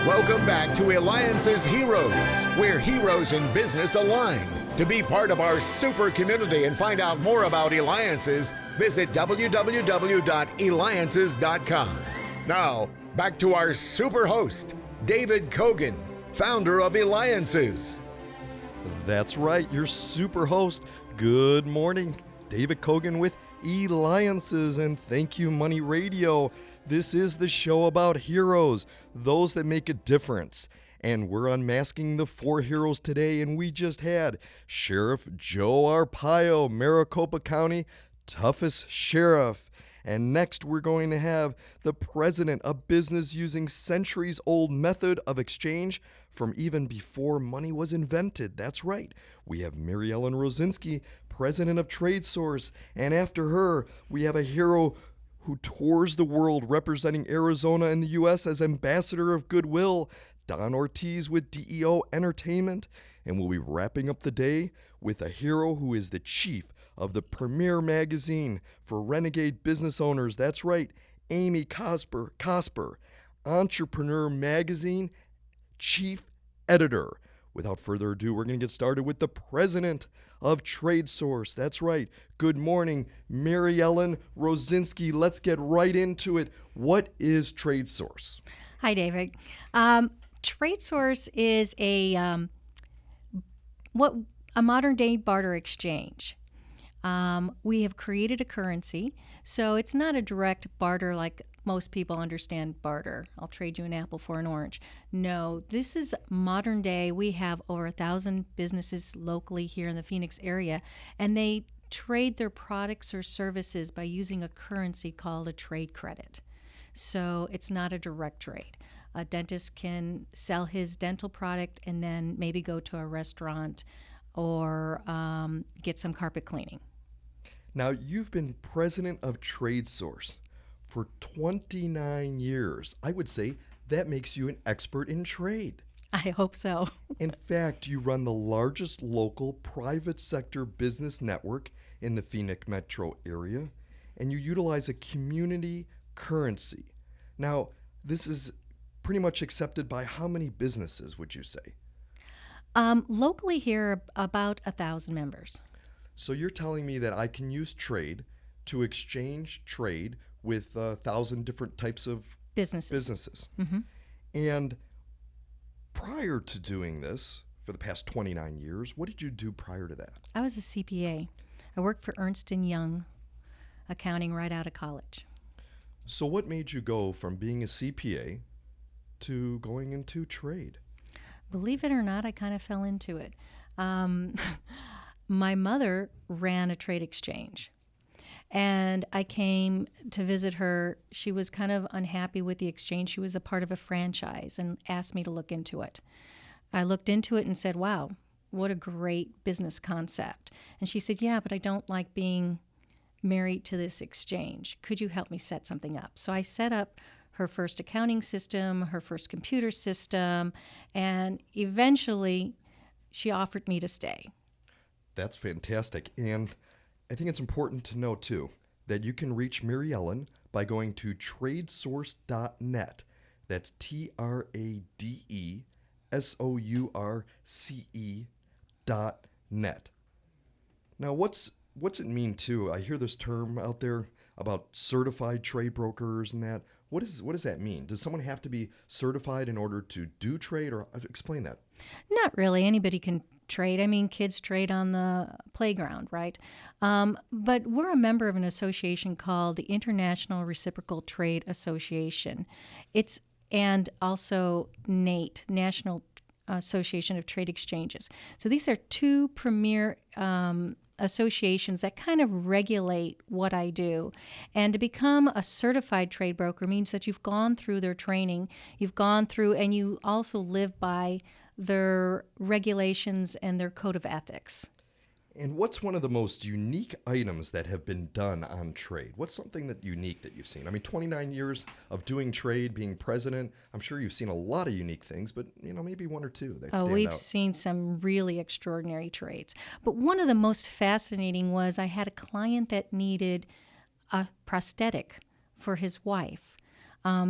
Welcome back to Eliances Heroes, where heroes in business align. To be part of our super community and find out more about Eliances, visit www.Eliances.com. Now, back to our super host, David Kogan, founder of Eliances. That's right, your super host. Good morning, David Kogan with Eliances, and thank you, Money Radio. This is the show about heroes, those that make a difference. And we're unmasking the 4 heroes today, and we just had Sheriff Joe Arpaio, Maricopa County, toughest sheriff. And next we're going to have the president of business using centuries-old method of exchange from even before money was invented. That's right. We have Mary Ellen Rosinski, president of Tradesource. And after her, we have a hero who tours the world representing Arizona and the U.S. as ambassador of goodwill, Don Ortiz with DEO Entertainment. And we'll be wrapping up the day with a hero who is the chief of the premier magazine for renegade business owners. That's right, Amy Cosper, Entrepreneur Magazine chief editor. Without further ado, we're going to get started with the president of Tradesource. That's right. Good morning, Mary Ellen Rosinski. Let's get right into it. What is Tradesource? Hi, David. Tradesource is a modern day barter exchange. We have created a currency, so it's not a direct barter like most people understand barter. I'll trade you an apple for an orange. No, this is modern day. We have over 1,000 businesses locally here in the Phoenix area, and they trade their products or services by using a currency called a trade credit. So it's not a direct trade. A dentist can sell his dental product and then maybe go to a restaurant or get some carpet cleaning. Now, you've been president of Tradesource for 29 years. I would say that makes you an expert in trade. I hope so. In fact, you run the largest local private sector business network in the Phoenix metro area, and you utilize a community currency. Now, this is pretty much accepted by how many businesses, would you say? Locally here, about 1,000 members. So you're telling me that I can use trade to exchange trade with 1,000 different types of businesses. Mm-hmm. And prior to doing this, for the past 29 years, what did you do prior to that? I was a CPA. I worked for Ernst & Young, accounting right out of college. So what made you go from being a CPA to going into trade? Believe it or not, I kind of fell into it. My mother ran a trade exchange, and I came to visit her. She was kind of unhappy with the exchange. She was a part of a franchise and asked me to look into it. I looked into it and said, wow, what a great business concept. And she said, yeah, but I don't like being married to this exchange. Could you help me set something up? So I set up her first accounting system, her first computer system, and eventually she offered me to stay. That's fantastic. And I think it's important to know, too, that you can reach Mary Ellen by going to tradesource.net. That's TradeSource.net. Now, what's it mean, too? I hear this term out there about certified trade brokers and that. What does that mean? Does someone have to be certified in order to do trade, or explain that? Not really. Anybody can trade. I mean, kids trade on the playground, right? But we're a member of an association called the International Reciprocal Trade Association. And also NATE, National Association of Trade Exchanges. So these are two premier associations that kind of regulate what I do. And to become a certified trade broker means that you've gone through their training, you've gone through, and you also live by their regulations and their code of ethics. And what's one of the most unique items that have been done on trade? What's something that unique that you've seen? I mean, 29 years of doing trade, being president, I'm sure you've seen a lot of unique things, but maybe one or two that stand out. We've seen some really extraordinary trades. But one of the most fascinating was I had a client that needed a prosthetic for his wife.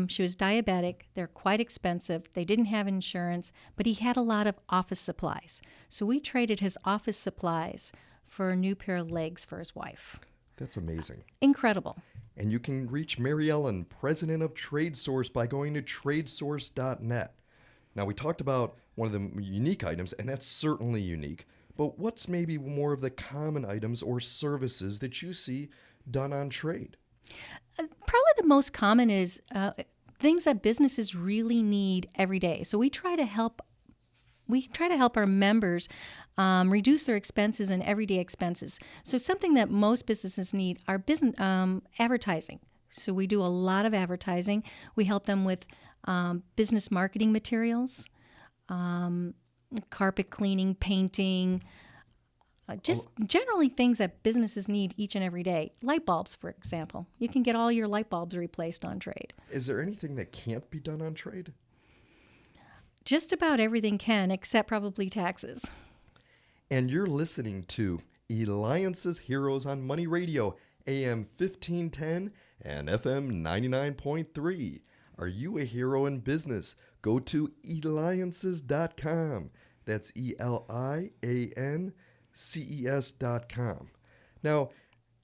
She was diabetic. They're quite expensive. They didn't have insurance, but he had a lot of office supplies. So we traded his office supplies for a new pair of legs for his wife. That's amazing. Incredible. And you can reach Mary Ellen, president of Tradesource, by going to tradesource.net. Now, we talked about one of the unique items, and that's certainly unique. But what's maybe more of the common items or services that you see done on trade? Probably the most common is things that businesses really need every day. So we try to help our members reduce their expenses and everyday expenses. So something that most businesses need are business advertising. So we do a lot of advertising. We help them with business marketing materials, carpet cleaning, painting, just generally things that businesses need each and every day. Light bulbs, for example. You can get all your light bulbs replaced on trade. Is there anything that can't be done on trade? Just about everything can, except probably taxes. And you're listening to Eliances Heroes on Money Radio, AM 1510 and FM 99.3. Are you a hero in business? Go to Eliances.com. That's ELIANCES.com. Now,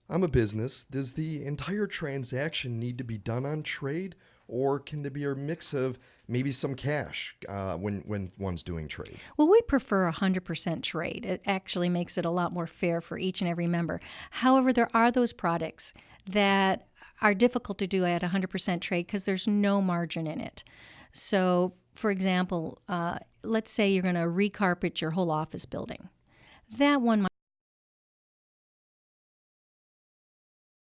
I'm a business. Does the entire transaction need to be done on trade, or can there be a mix of maybe some cash when one's doing trade? Well, we prefer 100% trade. It actually makes it a lot more fair for each and every member. However, there are those products that are difficult to do at 100% trade because there's no margin in it. So, for example, let's say you're going to recarpet your whole office building. That one might